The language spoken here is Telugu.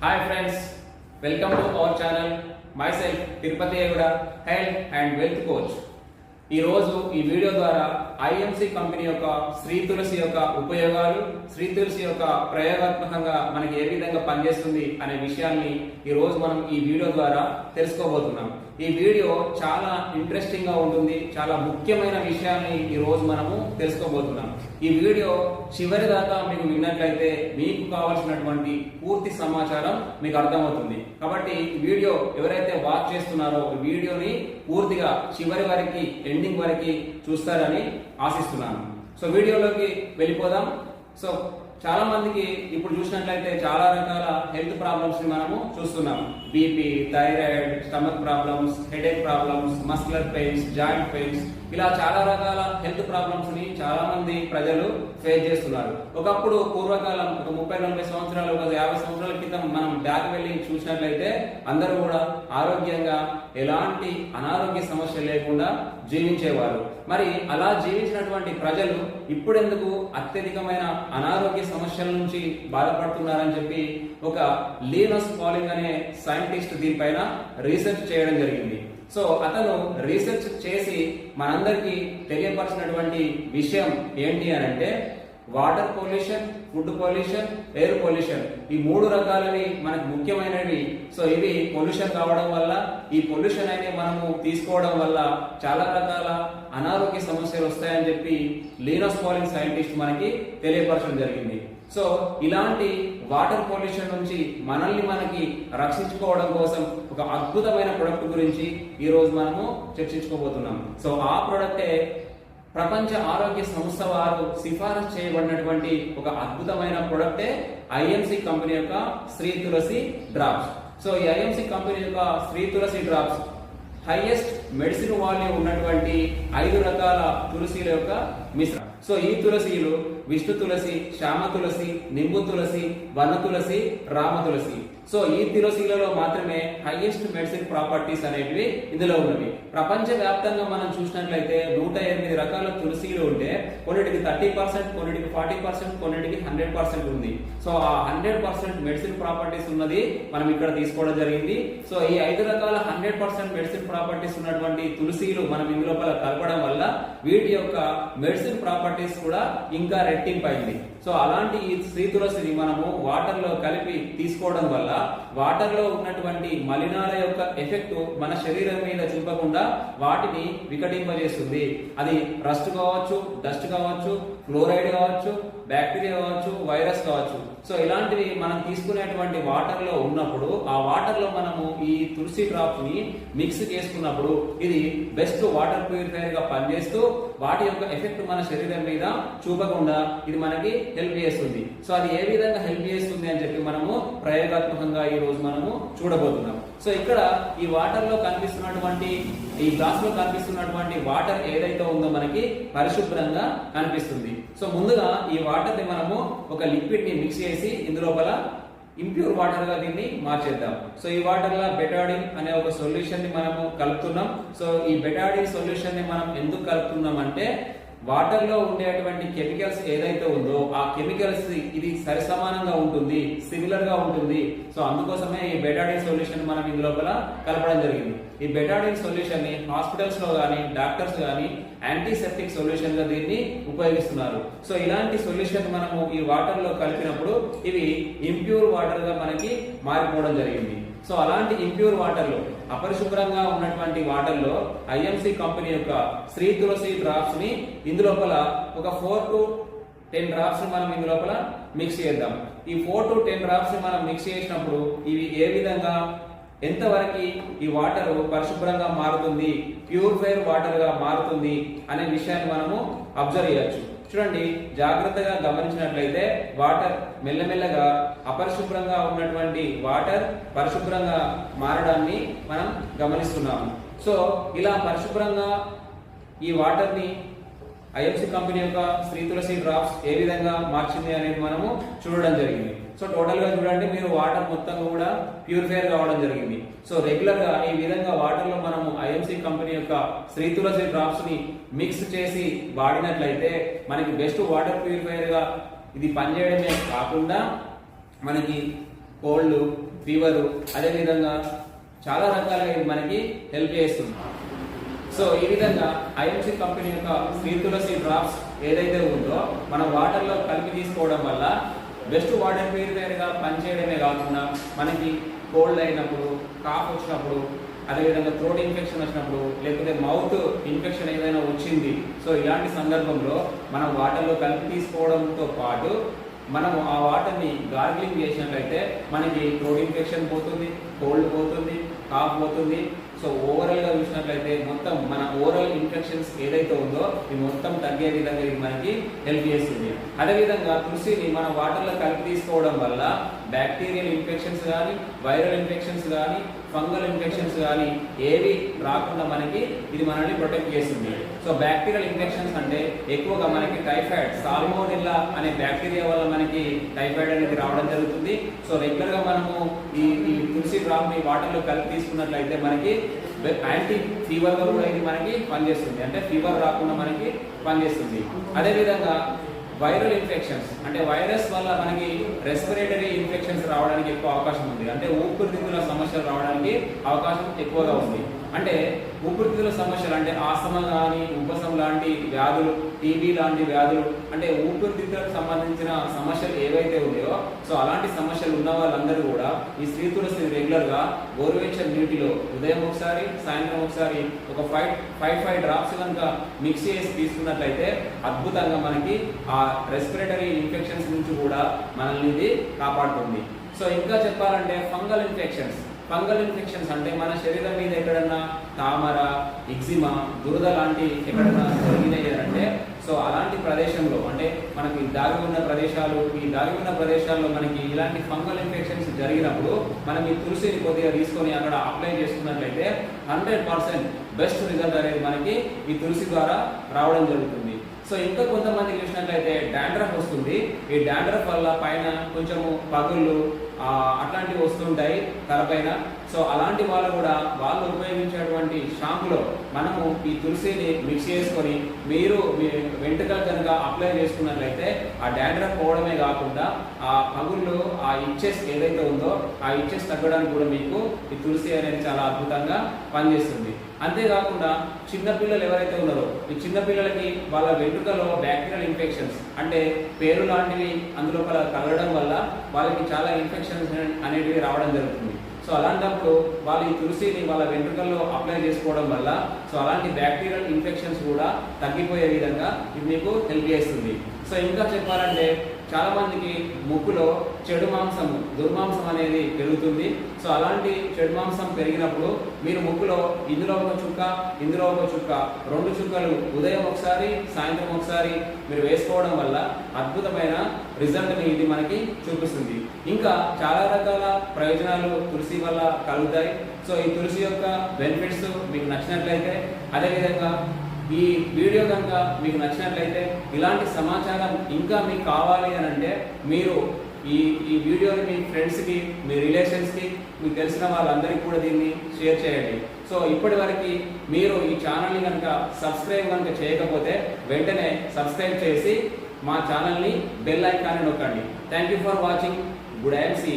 Hi friends, welcome to our channel. Myself Tirupati Eguda, Health and Wealth Coach. ఈ రోజు ఈ వీడియో ద్వారా ఐఎంసి కంపెనీ యొక్క శ్రీ తులసి యొక్క ఉపయోగాలు, శ్రీ తులసి యొక్క ప్రయోగాత్మకంగా మనకి ఏ విధంగా పనిచేస్తుంది అనే విషయాన్ని ఈ రోజు మనం ఈ వీడియో ద్వారా తెలుసుకోబోతున్నాం. ఈ వీడియో చాలా ఇంట్రెస్టింగ్ గా ఉంటుంది. చాలా ముఖ్యమైన విషయాన్ని ఈ రోజు మనము తెలుసుకోబోతున్నాం. ఈ వీడియో చివరి దాకా మీకు విన్నట్లయితే మీకు కావాల్సినటువంటి పూర్తి సమాచారం మీకు అర్థమవుతుంది. కాబట్టి వీడియో ఎవరైతే వాచ్ చేస్తున్నారో వీడియోని పూర్తిగా చివరి వరకు ఎండింగ్ వరకు చూస్తారని ఆశిస్తున్నాను. సో వీడియోలోకి వెళ్ళిపోదాం. సో చాలా మందికి ఇప్పుడు చూసినట్లయితే చాలా రకాల హెల్త్ ప్రాబ్లమ్స్ ని మనము చూస్తున్నాం. BP, thyroid, stomach problems, headache problems, muscular pains, joint pains, ఇలా చాలా రకాల హెల్త్ ప్రాబ్లమ్స్ ని చాలా మంది ప్రజలు ఫేస్ చేస్తున్నారు. ఒకప్పుడు పూర్వకాలం ఒక 30-40 సంవత్సరాలు, ఒక 50 సంవత్సరాల క్రితం మనం బ్యాక్ వెళ్ళి చూసినట్లయితే అందరూ కూడా ఆరోగ్యంగా ఎలాంటి అనారోగ్య సమస్య లేకుండా జీవించేవారు. మరి అలా జీవించినటువంటి ప్రజలు ఇప్పుడెందుకు అత్యధికమైన అనారోగ్య సమస్యల నుంచి బాధపడుతున్నారని చెప్పి ఒక లీనస్ పాలింగ్ అనే సైంటిస్ట్ దీనిపైన రీసెర్చ్ చేయడం జరిగింది. సో అతను రీసెర్చ్ చేసి మనందరికీ తెలియపరిచినటువంటి విషయం ఏంటి అని అంటే, water pollution, food pollution, air pollution, ఈ 3 రకాలవి మనకు ముఖ్యమైనవి. సో ఇవి పొల్యూషన్ కావడం వల్ల, ఈ పొల్యూషన్ అనేది మనము తీసుకోవడం వల్ల చాలా రకాల అనారోగ్య సమస్యలు వస్తాయని చెప్పి లీనస్ పాలింగ్ సైంటిస్ట్ మనకి తెలియపరచడం జరిగింది. సో ఇలాంటి వాటర్ పొల్యూషన్ నుంచి మనకి రక్షించుకోవడం కోసం ఒక అద్భుతమైన ప్రొడక్ట్ గురించి ఈ రోజు మనము చర్చించుకోబోతున్నాం. సో ఆ ప్రొడక్టే ప్రపంచ ఆరోగ్య సంస్థ వారు సిఫారసు చేయబడినటువంటి ఒక అద్భుతమైన ప్రొడక్టే ఐఎంసి కంపెనీ యొక్క శ్రీ తులసి డ్రాప్స్. సో ఈ ఐఎంసి కంపెనీ యొక్క శ్రీ తులసి డ్రాప్స్ హైయెస్ట్ మెడిసిన్ వాల్యూ ఉన్నటువంటి 5 రకాల తులసీల యొక్క మిశ్రమం. సో ఈ తులసీలు విష్ణు తులసి, శ్యామ తులసి, నింబు తులసి, వన తులసి, రామ తులసి. సో ఈ తులసీలలో మాత్రమే హైయెస్ట్ మెడిసిన్ ప్రాపర్టీస్ అనేటివి ఇందులో ఉన్నవి. ప్రపంచ వ్యాప్తంగా మనం చూసినట్లయితే 108 రకాల తులసీలు ఉంటే కొన్నిటికి 30%, కొన్నిటికి 40%, కొన్నిటికి 100% ఉంది. సో ఆ 100% మెడిసిన్ ప్రాపర్టీస్ ఉన్నది మనం ఇక్కడ తీసుకోవడం జరిగింది. సో ఈ 5 రకాల 100% మెడిసిన్ ప్రాపర్టీస్ ఉన్నటువంటి తులసీలు మనం ఇందులో కలపడం వల్ల వీటి యొక్క మెడిసిన్ ప్రాపర్టీస్ కూడా ఇంకా రెట్టింపైంది. సో అలాంటి ఈ శ్రీ తులసిని మనము వాటర్ లో కలిపి తీసుకోవడం వల్ల వాటర్ లో ఉన్నటువంటి మలినాల యొక్క ఎఫెక్ట్ మన శరీరం మీద చూపకుండా వాటిని వికటింపజేస్తుంది. అది రస్ట్ కావచ్చు, డస్ట్ కావచ్చు, ఫ్లోరైడ్ కావచ్చు, బ్యాక్టీరియా కావచ్చు, వైరస్ కావచ్చు. సో ఇలాంటివి మనం తీసుకునేటువంటి వాటర్ లో ఉన్నప్పుడు ఆ వాటర్ లో మనము ఈ తులసి డ్రాప్స్ ని మిక్స్ చేసుకున్నప్పుడు ఇది బెస్ట్ వాటర్ ప్యూరిఫైయర్ గా పనిచేస్తూ వాటి యొక్క ఎఫెక్ట్ మన శరీరం మీద చూపకుండా ఇది మనకి హెల్ప్ చేస్తుంది. సో అది ఏ విధంగా హెల్ప్ చేస్తుంది అని చెప్పి మనము ప్రయోగాత్మకంగా ఈ రోజు మనము చూడబోతున్నాం. సో ఇక్కడ ఈ వాటర్ లో కనిపిస్తున్నటువంటి, ఈ గ్లాస్ లో కనిపిస్తున్నటువంటి వాటర్ ఏదైతే ఉందో మనకి పరిశుభ్రంగా కనిపిస్తుంది. సో ముందుగా ఈ వాటర్ ని మనము ఒక లిక్విడ్ ని మిక్స్ చేసి ఇందులోపల ఇంప్యూర్ వాటర్ గా దీన్ని మార్చేద్దాం. సో ఈ వాటర్ లో బెటాడిన్ అనే ఒక సొల్యూషన్ ని మనము కలుపుతున్నాం. సో ఈ బెటాడిన్ సొల్యూషన్ ని మనం ఎందుకు కలుపుతున్నాం అంటే, వాటర్ లో ఉండేటువంటి కెమికల్స్ ఏదైతే ఉందో ఆ కెమికల్స్ ఇది సరిసమానంగా ఉంటుంది, సిమిలర్ గా ఉంటుంది. సో అందుకోసమే ఈ బెటాడిన్ సొల్యూషన్ మనం ఇందులోపల కలపడం జరిగింది. ఈ బెటాడిన్ సొల్యూషన్ ని హాస్పిటల్స్ లో గానీ, డాక్టర్స్ గానీ యాంటీసెప్టిక్ సొల్యూషన్ గా దీన్ని ఉపయోగిస్తున్నారు. సో ఇలాంటి సొల్యూషన్ మనము ఈ వాటర్ లో కలిపినప్పుడు ఇవి ఇంప్యూర్ వాటర్ గా మనకి మారిపోవడం జరిగింది. సో అలాంటి ఇంప్యూర్ వాటర్ లో, అపరిశుభ్రంగా ఉన్నటువంటి వాటర్ లో ఐఎంసి కంపెనీ యొక్క శ్రీ తులసి డ్రాప్స్ ని ఇందులోపల ఒక 4 to 10 డ్రాప్స్ మనం ఇందులోపల మిక్స్ చేద్దాం. ఈ 4 to 10 డ్రాప్స్ మనం మిక్స్ చేసినప్పుడు ఇవి ఏ విధంగా, ఎంతవరకు ఈ వాటర్ పరిశుభ్రంగా మారుతుంది, ప్యూరిఫైర్ వాటర్ గా మారుతుంది అనే విషయాన్ని మనము అబ్జర్వ్ చేయొచ్చు. చూడండి, జాగ్రత్తగా గమనించినట్లయితే వాటర్ మెల్లమెల్లగా అపరిశుభ్రంగా ఉన్నటువంటి వాటర్ పరిశుభ్రంగా మారడాన్ని మనం గమనిస్తున్నాము. సో ఇలా పరిశుభ్రంగా ఈ వాటర్ ని ఐఎంసి కంపెనీ యొక్క శ్రీ తులసి డ్రాప్స్ ఏ విధంగా మార్చింది అనేది మనము చూడడం జరిగింది. సో టోటల్ గా చూడండి, మీరు వాటర్ మొత్తం కూడా ప్యూరిఫైర్ కావడం జరిగింది. సో రెగ్యులర్ గా ఈ విధంగా వాటర్ లో మనము ఐఎంసి కంపెనీ యొక్క శ్రీ తులసి డ్రాప్స్ ని మిక్స్ చేసి వాడినట్లయితే మనకి బెస్ట్ వాటర్ ప్యూరిఫైర్ గా ఇది పనిచేయడమే కాకుండా మనకి కోల్డ్, ఫీవర్, అదేవిధంగా చాలా రకాలుగా ఇది మనకి హెల్ప్ చేస్తుంది. సో ఈ విధంగా ఐఎంసీ కంపెనీ యొక్క శ్రీ తులసి డ్రాప్స్ ఏదైతే ఉందో మనం వాటర్లో కలిపి తీసుకోవడం వల్ల బెస్ట్ వాటర్ ప్యూరిఫైయర్గా పనిచేయడమే కాకుండా మనకి కోల్డ్ అయినప్పుడు, కాఫ్ వచ్చినప్పుడు, అదేవిధంగా థ్రోట్ ఇన్ఫెక్షన్ వచ్చినప్పుడు, లేకపోతే మౌత్ ఇన్ఫెక్షన్ ఏదైనా వచ్చింది, సో ఇలాంటి సందర్భంలో మనం వాటర్లో కలిపి తీసుకోవడంతో పాటు మనం ఆ వాటర్ని గార్గిలింగ్ చేసినట్లయితే మనకి థ్రోట్ ఇన్ఫెక్షన్ పోతుంది, కోల్డ్ పోతుంది, కాఫ్ పోతుంది. సో ఓవరాల్గా చూసినట్లయితే మొత్తం మన ఓవరాల్ ఇన్ఫెక్షన్స్ ఏదైతే ఉందో ఇది మొత్తం తగ్గే విధంగా ఇది మనకి హెల్ప్ చేస్తుంది. అదేవిధంగా తులసిని మన వాటర్లో కలిపి తీసుకోవడం వల్ల బ్యాక్టీరియల్ ఇన్ఫెక్షన్స్ కానీ, వైరల్ ఇన్ఫెక్షన్స్ కానీ, ఫంగల్ ఇన్ఫెక్షన్స్ కానీ ఏవి రాకుండా మనకి ఇది మనల్ని ప్రొటెక్ట్ చేస్తుంది. సో బ్యాక్టీరియల్ ఇన్ఫెక్షన్స్ అంటే ఎక్కువగా మనకి టైఫాయిడ్, సాల్మోనెల్లా అనే బ్యాక్టీరియా వల్ల మనకి టైఫాయిడ్ అనేది రావడం జరుగుతుంది. సో రెగ్యులర్గా మనము ఈ తులసి డ్రాప్ని వాటర్లో కలిపి తీసుకున్నట్లయితే మనకి యాంటీ ఫీవర్గా కూడా ఇది మనకి పనిచేస్తుంది, అంటే ఫీవర్ రాకుండా మనకి పనిచేస్తుంది. అదేవిధంగా వైరల్ ఇన్ఫెక్షన్స్ అంటే వైరస్ వల్ల మనకి రెస్పిరేటరీ ఇన్ఫెక్షన్స్ రావడానికి ఎక్కువ అవకాశం ఉంది, అంటే ఊపిరితిత్తుల సమస్యలు రావడానికి అవకాశం ఎక్కువగా ఉంది. అంటే ఊపిరితిత్తుల సమస్యలు అంటే ఆస్తమా కానీ, ఉపశం లాంటి వ్యాధులు, టీబీ లాంటి వ్యాధులు, అంటే ఊపిరితిత్తులకు సంబంధించిన సమస్యలు ఏవైతే ఉన్నాయో సో అలాంటి సమస్యలు ఉన్న వాళ్ళందరూ కూడా ఈ శ్రీ తులసి రెగ్యులర్గా గోరువెచ్చని నీటిలో ఉదయం ఒకసారి, సాయంత్రం ఒకసారి ఒక 5 డ్రాప్స్ కనుక మిక్స్ చేసి తీసుకున్నట్లయితే అద్భుతంగా మనకి ఆ రెస్పిరేటరీ ఇన్ఫెక్షన్స్ నుంచి కూడా మనల్ని ఇది కాపాడుతుంది. సో ఇంకా చెప్పాలంటే ఫంగల్ ఇన్ఫెక్షన్స్ అంటే మన శరీరం మీద ఎక్కడన్నా తామర, ఎగ్జిమా, దురద లాంటి ఎక్కడన్నా జరిగినాయి అంటే సో అలాంటి ప్రదేశంలో అంటే మనకి ఈ దాగి ఉన్న ప్రదేశాల్లో మనకి ఇలాంటి ఫంగల్ ఇన్ఫెక్షన్స్ జరిగినప్పుడు మనం ఈ తులసిని కొద్దిగా తీసుకొని అక్కడ అప్లై చేసుకున్నట్లయితే 100% బెస్ట్ రిజల్ట్ అనేది మనకి ఈ తులసి ద్వారా రావడం జరుగుతుంది. సో ఇంకా కొంతమంది చూసినట్లయితే డాండ్రఫ్ వస్తుంది. ఈ డాండ్రఫ్ వల్ల పైన కొంచెము పగుళ్ళు అట్లాంటివి వస్తుంటాయి తలపైన. సో అలాంటి వాళ్ళు కూడా వాళ్ళు ఉపయోగించేటువంటి షాంపులో మనము ఈ తులసిని మిక్స్ చేసుకొని మీరు మీ వెంట్రుకలు కనుక అప్లై చేసుకున్నట్లయితే ఆ డాండ్రఫ్ పోవడమే కాకుండా ఆ పగుళ్ళు, ఆ ఇచ్చెస్ ఏదైతే ఉందో ఆ ఇచ్చెస్ తగ్గడానికి కూడా మీకు ఈ తులసి అనేది చాలా అద్భుతంగా పనిచేస్తుంది. అంతేకాకుండా చిన్నపిల్లలు ఎవరైతే ఉన్నారో ఈ చిన్నపిల్లలకి వాళ్ళ వెంట్రుకలో బ్యాక్టీరియల్ ఇన్ఫెక్షన్స్ అంటే పేరు లాంటివి అందులో కలగడం వల్ల వాళ్ళకి చాలా ఇన్ఫెక్షన్స్ అనేటివి రావడం జరుగుతుంది. సో అలాంటప్పుడు వాళ్ళు ఈ తులసిని వాళ్ళ వెంట్రుకల్లో అప్లై చేసుకోవడం వల్ల సో అలాంటి బ్యాక్టీరియల్ ఇన్ఫెక్షన్స్ కూడా తగ్గిపోయే విధంగా ఇది మీకు హెల్ప్ చేస్తుంది. సో ఇంకా చెప్పాలంటే చాలా మందికి ముక్కులో చెడు మాంసం, దుర్మాంసం అనేది పెరుగుతుంది. సో అలాంటి చెడు మాంసం పెరిగినప్పుడు మీరు ముక్కులో ఇందులో ఒక చుక్క, ఇందులో ఒక చుక్క, 2 చుక్కలు ఉదయం ఒకసారి, సాయంత్రం ఒకసారి మీరు వేసుకోవడం వల్ల అద్భుతమైన రిజల్ట్ని ఇది మనకి చూపిస్తుంది. ఇంకా చాలా రకాల ప్రయోజనాలు తులసి వల్ల కలుగుతాయి. సో ఈ తులసి యొక్క బెనిఫిట్స్ మీకు నచ్చినట్లయితే, అదేవిధంగా ఈ వీడియో కనుక మీకు నచ్చినట్లయితే ఇలాంటి సమాచారం ఇంకా మీకు కావాలి అని అంటే మీరు ఈ వీడియోని మీ ఫ్రెండ్స్కి, మీ రిలేషన్స్కి, మీకు తెలిసిన వాళ్ళందరికీ కూడా దీన్ని షేర్ చేయండి. సో ఇప్పటి వరకు మీరు ఈ ఛానల్ని కనుక సబ్స్క్రైబ్ కనుక చేయకపోతే వెంటనే సబ్స్క్రైబ్ చేసి మా ఛానల్ని బెల్ ఐకాన్ని నొక్కండి. Thank you for watching. Good IM C.